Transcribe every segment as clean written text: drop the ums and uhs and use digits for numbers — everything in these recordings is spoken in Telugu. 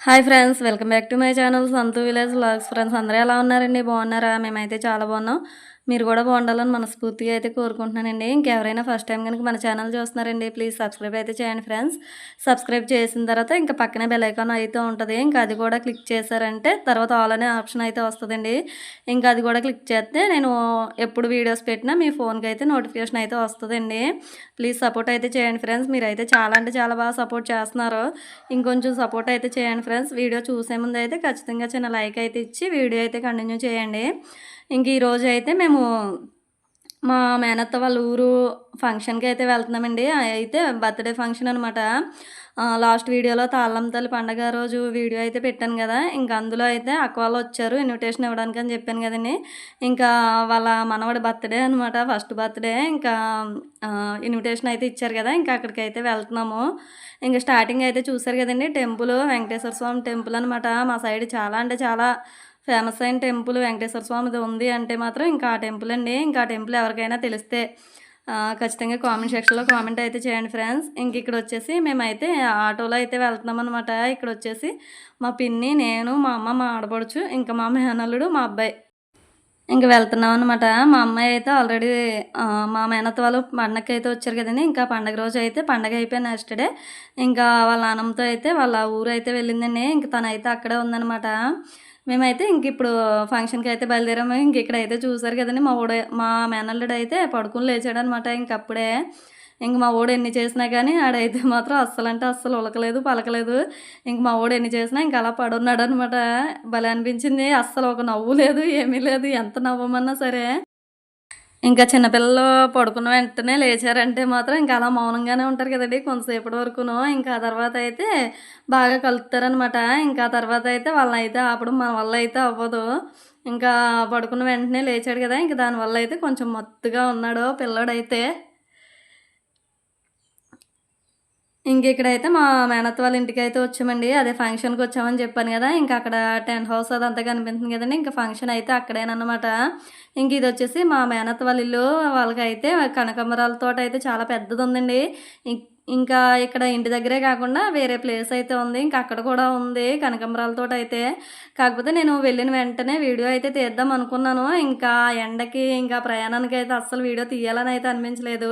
Hi friends, welcome back to my channel Santhu village vlogs. Friends అందరూ ఎలా ఉన్నారండి? బాగున్నారా? మేమైతే చాలా బాగున్నాం. మీరు కూడా బాగుండాలని మనస్ఫూర్తిగా అయితే కోరుకుంటున్నానండి. ఇంకెవరైనా ఫస్ట్ టైం కనుక మన ఛానల్ చూస్తున్నారండి, ప్లీజ్ సబ్స్క్రైబ్ అయితే చేయండి ఫ్రెండ్స్. సబ్స్క్రైబ్ చేసిన తర్వాత ఇంకా పక్కనే బెల్ ఐకాన్ అయితే ఉంటుంది. ఇంకా అది కూడా క్లిక్ చేశారంటే తర్వాత ఆల్ అనే ఆప్షన్ అయితే వస్తుందండి. ఇంకా అది కూడా క్లిక్ చేస్తే నేను ఎప్పుడు వీడియోస్ పెట్టినా మీ ఫోన్కి అయితే నోటిఫికేషన్ అయితే వస్తుందండి. ప్లీజ్ సపోర్ట్ అయితే చేయండి ఫ్రెండ్స్. మీరైతే చాలా అంటే చాలా బాగా సపోర్ట్ చేస్తున్నారు. ఇంకొంచెం సపోర్ట్ అయితే చేయండి ఫ్రెండ్స్. వీడియో చూసే ముందు అయితే ఖచ్చితంగా చిన్న లైక్ అయితే ఇచ్చి వీడియో అయితే కంటిన్యూ చేయండి. ఇంక ఈరోజు అయితే మేము మా మేనత్త వాళ్ళ ఊరు ఫంక్షన్కి అయితే వెళ్తున్నామండి. అయితే బర్త్డే ఫంక్షన్ అనమాట. లాస్ట్ వీడియోలో తాళ్ళమ్మ తల్లి పండగ రోజు వీడియో అయితే పెట్టాను కదా, ఇంకా అందులో అయితే అక్క వాళ్ళు వచ్చారు ఇన్విటేషన్ ఇవ్వడానికి అని చెప్పాను కదండి. ఇంకా వాళ్ళ మనవడి బర్త్డే అనమాట, ఫస్ట్ బర్త్డే. ఇంకా ఇన్విటేషన్ అయితే ఇచ్చారు కదా, ఇంకా అక్కడికి అయితే వెళ్తున్నాము. ఇంకా స్టార్టింగ్ అయితే చూసారు కదండి, టెంపుల్ వెంకటేశ్వర స్వామి టెంపుల్ అనమాట. మా సైడ్ చాలా అంటే చాలా ఫేమస్ అయిన టెంపుల్ వెంకటేశ్వర స్వామిది ఉంది అంటే మాత్రం ఇంకా ఆ టెంపుల్ అండి. ఇంకా ఆ టెంపుల్ ఎవరికైనా తెలిస్తే ఖచ్చితంగా కామెంట్ సెక్షన్లో కామెంట్ అయితే చేయండి ఫ్రెండ్స్. ఇంక ఇక్కడ వచ్చేసి మేమైతే ఆటోలో అయితే వెళ్తున్నాం అనమాట. ఇక్కడ వచ్చేసి మా పిన్ని, నేను, మా అమ్మ, మా ఆడపడుచు, ఇంకా మా మేనల్లుడు, మా అబ్బాయి ఇంక వెళ్తున్నాం అనమాట. మా అమ్మాయి అయితే ఆల్రెడీ మా మేనత్త వాళ్ళు పండగకి అయితే వచ్చారు కదండి. ఇంకా పండగ రోజు అయితే పండగ అయిపోయిన నెక్స్ట్ డే ఇంకా వాళ్ళ నాన్నమ్మతో అయితే వాళ్ళ ఊరు అయితే వెళ్ళిందండి. ఇంక తనైతే అక్కడే ఉందనమాట. మేమైతే ఇంక ఇప్పుడు ఫంక్షన్కి అయితే బయలుదేరాము. ఇంక ఇక్కడైతే చూసారు కదండి, మా మేనల్లుడు అయితే పడుకుని లేచాడనమాట. ఇంకప్పుడే ఇంక మా ఓడు ఎన్ని చేసినా కానీ ఆడైతే మాత్రం అస్సలంటే అస్సలు ఉలకలేదు పలకలేదు. ఇంక మా ఓడు ఎన్ని చేసినా ఇంక అలా పడున్నాడు అనమాట. భలే అనిపించింది. అస్సలు ఒక నవ్వు లేదు, ఏమీ లేదు. ఎంత నవ్వమన్నా సరే ఇంకా చిన్నపిల్లలు పడుకున్న వెంటనే లేచారంటే మాత్రం ఇంకా అలా మౌనంగానే ఉంటారు కదండి కొంతసేపటి వరకును. ఇంకా ఆ తర్వాత అయితే బాగా కలుపుతారనమాట. ఇంకా ఆ తర్వాత అయితే వాళ్ళని అయితే ఆపడం మన వల్ల అయితే అవ్వదు. ఇంకా పడుకున్న వెంటనే లేచాడు కదా, ఇంకా దానివల్ల అయితే కొంచెం మత్తుగా ఉన్నాడు పిల్లడైతే. ఇంక ఇక్కడైతే మా మేనత్త వాళ్ళ ఇంటికి అయితే వచ్చామండి. అదే ఫంక్షన్కి వచ్చామని చెప్పాను కదా, ఇంకా అక్కడ టెంట్ హౌస్ అదంతా కనిపిస్తుంది కదండి. ఇంకా ఫంక్షన్ అయితే అక్కడేనమాట. ఇంక ఇది వచ్చేసి మా మేనత్త వాళ్ళ ఇల్లు. వాళ్ళకైతే కనకాంబరాల తోట అయితే చాలా పెద్దది ఉందండి. ఇంకా ఇక్కడ ఇంటి దగ్గరే కాకుండా వేరే ప్లేస్ అయితే ఉంది, ఇంకా అక్కడ కూడా ఉంది కనకాంబరాల తోట అయితే. కాకపోతే నేను వెళ్ళిన వెంటనే వీడియో అయితే తీద్దాం అనుకున్నాను. ఇంకా ఎండకి ఇంకా ప్రయాణానికి అయితే అస్సలు వీడియో తీయాలని అయితే అనిపించలేదు.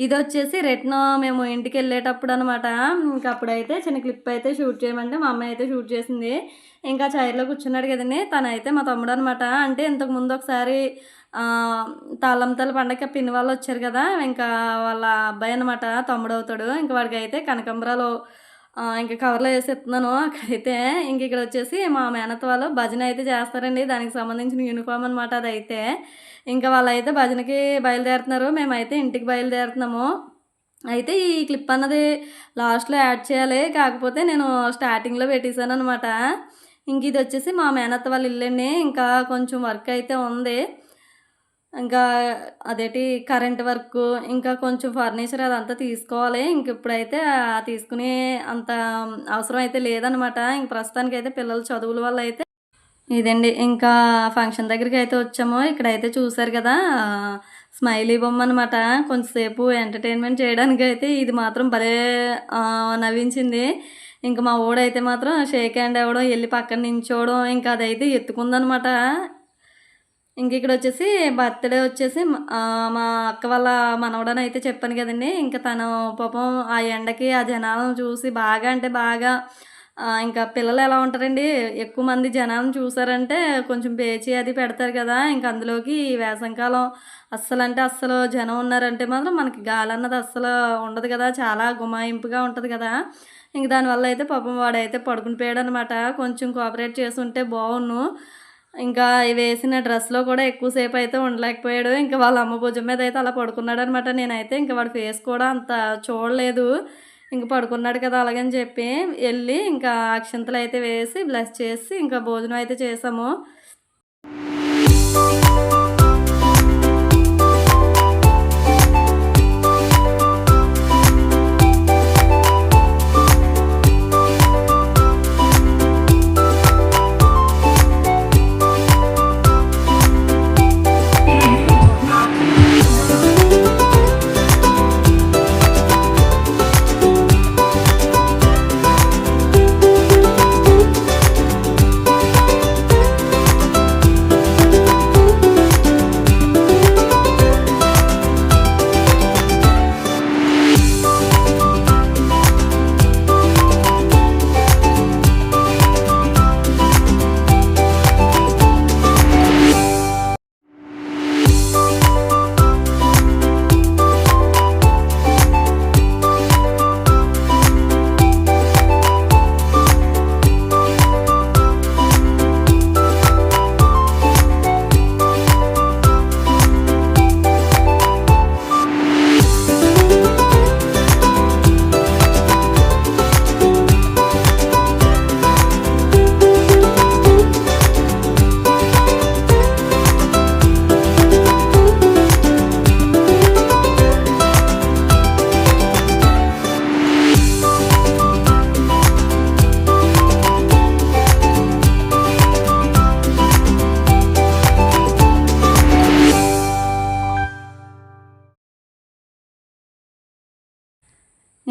ఇది వచ్చేసి రిటర్న్ మేము ఇంటికి వెళ్ళేటప్పుడు అనమాట. ఇంకా అప్పుడైతే చిన్న క్లిప్ అయితే షూట్ చేయమంటే మా అమ్మాయి అయితే షూట్ చేసింది. ఇంకా చైర్లో కూర్చున్నాడు కదండి, తనైతే మా తమ్ముడు అనమాట. అంటే ఇంతకుముందు ఒకసారి తాళ్ళమ్మ తల్లి పండగకి పిన్ని వాళ్ళు వచ్చారు కదా, ఇంకా వాళ్ళ అబ్బాయి అనమాట, తమ్ముడు అవుతాడు. ఇంకా వాడికి అయితే కనకాంబరాలు ఇంకా కవర్లో వేసి ఇస్తున్నాను అక్కడైతే. ఇంక ఇక్కడ వచ్చేసి మా మేనత్త వాళ్ళు భజన అయితే చేస్తారండి, దానికి సంబంధించిన యూనిఫామ్ అనమాట అదైతే. ఇంకా వాళ్ళైతే భజనకి బయలుదేరుతున్నారు, మేమైతే ఇంటికి బయలుదేరుతున్నాము. అయితే ఈ క్లిప్ అన్నది లాస్ట్లో యాడ్ చేయాలి, కాకపోతే నేను స్టార్టింగ్లో పెట్టేశాను అనమాట. ఇంక ఇది వచ్చేసి మా మేనత్త వాళ్ళ ఇల్లండి. ఇంకా కొంచెం వర్క్ అయితే ఉంది, ఇంకా అదేంటి కరెంట్ వర్క్, ఇంకా కొంచెం ఫర్నిచర్ అదంతా తీసుకోవాలి. ఇంక ఇప్పుడైతే తీసుకునే అంత అవసరం అయితే లేదనమాట. ఇంక ప్రస్తుతానికైతే పిల్లల చదువుల వల్ల అయితే ఇదండి. ఇంకా ఫంక్షన్ దగ్గరికి అయితే వచ్చాము. ఇక్కడైతే చూసారు కదా స్మైలీ బొమ్మ అనమాట. కొంచెంసేపు ఎంటర్టైన్మెంట్ చేయడానికి అయితే ఇది మాత్రం భలే నవ్వించింది. ఇంకా మా ఓడైతే మాత్రం షేక్ హ్యాండ్ అవ్వడం, వెళ్ళి పక్కన నించోవడం, ఇంకా అదైతే ఎత్తుకుందనమాట. ఇంక ఇక్కడ వచ్చేసి బర్త్డే వచ్చేసి మా అక్క వాళ్ళ మనవడని అయితే చెప్పాను కదండి. ఇంకా తను పాపం ఆ ఎండకి ఆ జనాలను చూసి బాగా అంటే బాగా ఇంకా పిల్లలు ఎలా ఉంటారండి, ఎక్కువ మంది జనాలను చూసారంటే కొంచెం పేచి అది పెడతారు కదా. ఇంకా అందులోకి వేసవికాలం అస్సలు అంటే అస్సలు జనం ఉన్నారంటే మాత్రం మనకి గాలి అన్నది అస్సలు ఉండదు కదా, చాలా గుమాయింపుగా ఉంటుంది కదా. ఇంక దానివల్ల అయితే పాపం వాడైతే పడుకుని పోయాడు అనమాట. కొంచెం కోఆపరేట్ చేసి ఉంటే బాగున్ను. ఇంకా వేసిన డ్రెస్లో కూడా ఎక్కువసేపు అయితే ఉండలేకపోయాడు. ఇంకా వాళ్ళ అమ్మ భుజం మీద అయితే అలా పడుకున్నాడు అనమాట. నేనైతే ఇంకా వాడి ఫేస్ కూడా అంత చూడలేదు. ఇంక పడుకున్నాడు కదా అలాగని చెప్పి వెళ్ళి ఇంకా అక్షంతలు అయితే వేసి బ్లెస్ చేసి ఇంకా భోజనం అయితే చేసాము.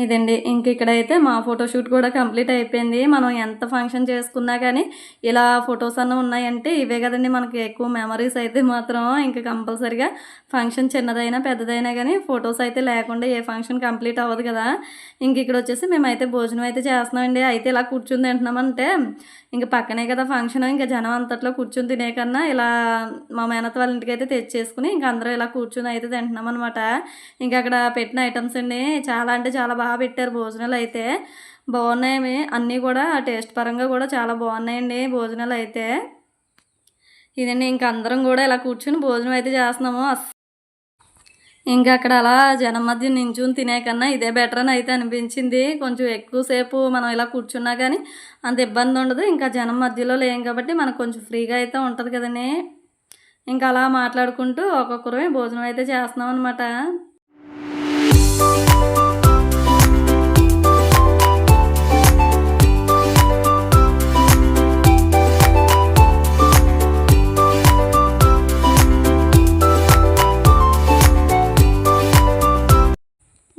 ఇదండి. ఇంక ఇక్కడైతే మా ఫోటోషూట్ కూడా కంప్లీట్ అయిపోయింది. మనం ఎంత ఫంక్షన్ చేసుకున్నా కానీ, ఇలా ఫోటోస్ అన్నా ఉన్నాయంటే ఇవే కదండీ మనకి ఎక్కువ మెమరీస్ అయితే మాత్రం ఇంక కంపల్సరీగా ఫంక్షన్ చిన్నదైనా, పెద్దదైనా గానీ ఫోటోస్ అయితే లేకుండా ఏ ఫంక్షన్ కంప్లీట్ అవ్వదు కదా! ఇంక ఇక్కడొచ్చేసి మేమైతే భోజనం అయితే చేస్తున్నామండి. అయితే ఇలా కూర్చొని తింటున్నామంటే, ఇంక పక్కనే కదా ఫంక్షన్. ఇంక జనం అంతట్లో కూర్చొని తినే కన్నా ఇలా మా మేనత్త వాళ్ళ ఇంటికైతే తెచ్చేసుకొని ఇంక అందరం ఇలా కూర్చొని అయితే తింటున్నామనమాట. ఇంక అక్కడ పెట్టిన ఐటెమ్స్ అండి చాలా అంటే చాలా బాగా పెట్టారు భోజనాలైతే. బాగున్నాయి అన్నీ కూడా టేస్ట్ పరంగా కూడా చాలా బాగున్నాయండి భోజనాలైతే. ఇదండి ఇంక అందరం కూడా ఇలా కూర్చొని భోజనం అయితే చేస్తున్నాము. ఇంకా అక్కడ అలా జనం మధ్య నించొని తినే కన్నా ఇదే బెటర్ అని అయితే అనిపించింది. కొంచెం ఎక్కువ సేపు మనం ఇలా కూర్చున్నా కానీ అంత ఇబ్బంది ఉండదు. ఇంకా జనం మధ్యలో లేం కాబట్టి మనకు కొంచెం ఫ్రీగా అయితే ఉంటది కదండీ! ఇంకా అలా మాట్లాడుకుంటూ ఒక్కొక్కరమే భోజనం అయితే చేస్తున్నాం అనమాట.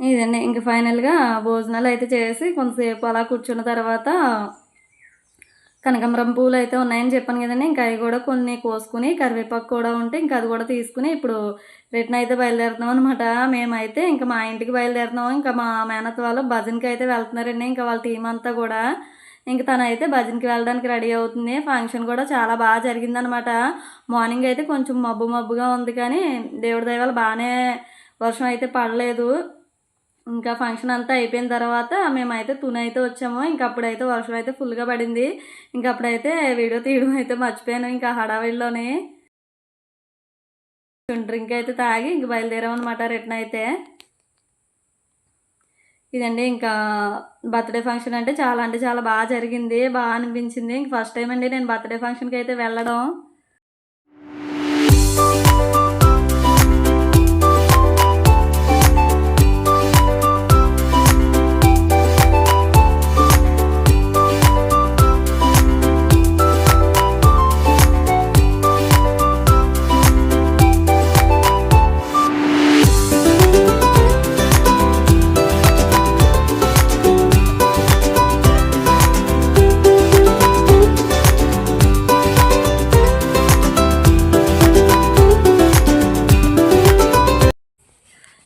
ఇదండి ఇంక ఫైనల్‌గా భోజనాలయితే చేసి కొంతసేపు అలా కూర్చున్న తర్వాత కనకాంబరం పూలయితే ఉన్నాయని చెప్పాను కదండీ! ఇంకా అయి కూడా కొన్ని కోసుకొని కరివేపాకు కూడా ఉంటే ఇంక అది కూడా తీసుకొని ఇప్పుడు రిటర్న్ అయితే బయలుదేరుతున్నాం అనమాట. మేమైతే ఇంక మా ఇంటికి బయలుదేరుతున్నాం. ఇంకా మా మేనత్త వాళ్ళు భజనకయితే వెళ్తున్నారండి. ఇంకా వాళ్ళ టీమ్ అంతా కూడా. ఇంక తనైతే భజనకి వెళ్ళడానికి రెడీ అవుతుంది. ఫంక్షన్ కూడా చాలా బాగా జరిగిందనమాట. మార్నింగ్ అయితే కొంచెం మబ్బు మబ్బుగా ఉంది కానీ దేవుడి దయ వల్ల బానే వర్షం అయితే పడలేదు. ఇంకా ఫంక్షన్ అంతా అయిపోయిన తర్వాత మేమైతే తుని అయితే వచ్చాము. ఇంక అప్పుడైతే వర్షం అయితే ఫుల్‌గా పడింది. ఇంక అప్పుడైతే వీడియో తీయడం అయితే మర్చిపోయాను. ఇంకా హడావిడిలోనే డ్రింక్ అయితే తాగి ఇంక బయలుదేరామనమాట రిటర్న్ అయితే. ఇదండి ఇంకా బర్త్‌డే ఫంక్షన్ అంటే చాలా బాగా జరిగింది. బాగా అనిపించింది. ఇంక ఫస్ట్ టైమ్ అండి నేను బర్త్‌డే ఫంక్షన్‌కి అయితే వెళ్ళడం.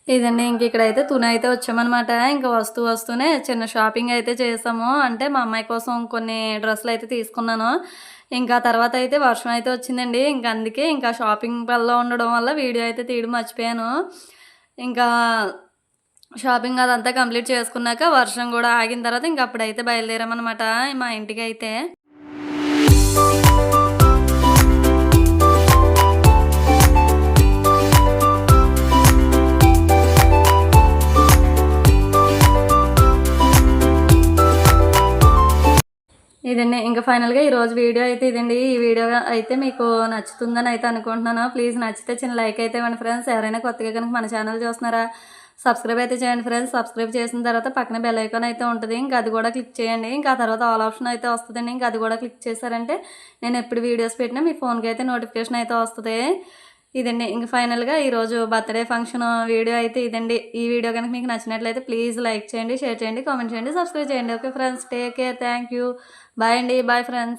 ఇదండి ఇంక ఇక్కడైతే తుని అయితే వచ్చామనమాట. ఇంక వస్తూనే చిన్న షాపింగ్ అయితే చేసాము. అంటే మా అమ్మాయి కోసం కొన్ని డ్రెస్సులు అయితే తీసుకున్నాను. ఇంకా తర్వాత అయితే వర్షం అయితే వచ్చిందండి. ఇంక అందుకే ఇంకా షాపింగ్ పనిలో ఉండడం వల్ల వీడియో అయితే తీయడం మర్చిపోయాను. ఇంకా షాపింగ్ అదంతా కంప్లీట్ చేసుకున్నాక వర్షం కూడా ఆగిన తర్వాత ఇంక అప్పుడైతే బయలుదేరామనమాట మా ఇంటికైతే. ఇదండి ఇంక ఫైనల్‌గా ఈరోజు వీడియో అయితే ఇదండి. ఈ వీడియో అయితే మీకు నచ్చుతుందని అయితే అనుకుంటున్నాను. ప్లీజ్ నచ్చితే చిన్న లైక్ అయితే ఇవ్వండి ఫ్రెండ్స్. ఎవరైనా కొత్తగా కనుక మన ఛానల్ చూస్తున్నారా సబ్స్క్రైబ్ అయితే చేయండి ఫ్రెండ్స్. సబ్స్క్రైబ్ చేసిన తర్వాత పక్కన బెల్ ఐకాన్ అయితే ఉంటుంది. ఇంకా అది కూడా క్లిక్ చేయండి. ఇంకా ఆ తర్వాత ఆల్ ఆప్షన్ అయితే వస్తుందండి. ఇంకా అది కూడా క్లిక్ చేశారంటే నేను ఎప్పుడు వీడియోస్ పెట్టినా మీ ఫోన్కి అయితే నోటిఫికేషన్ అయితే వస్తుంది. ఇదండి ఇంక ఫైనల్‌గా ఈరోజు బర్త్‌డే ఫంక్షన్ వీడియో అయితే ఇదండి. ఈ వీడియో కనుక మీకు నచ్చినట్లయితే ప్లీజ్ లైక్ చేయండి, షేర్ చేయండి, కామెంట్ చేయండి, సబ్స్క్రైబ్ చేయండి. Okay friends take care. Thank you. Bye అండి. Bye friends.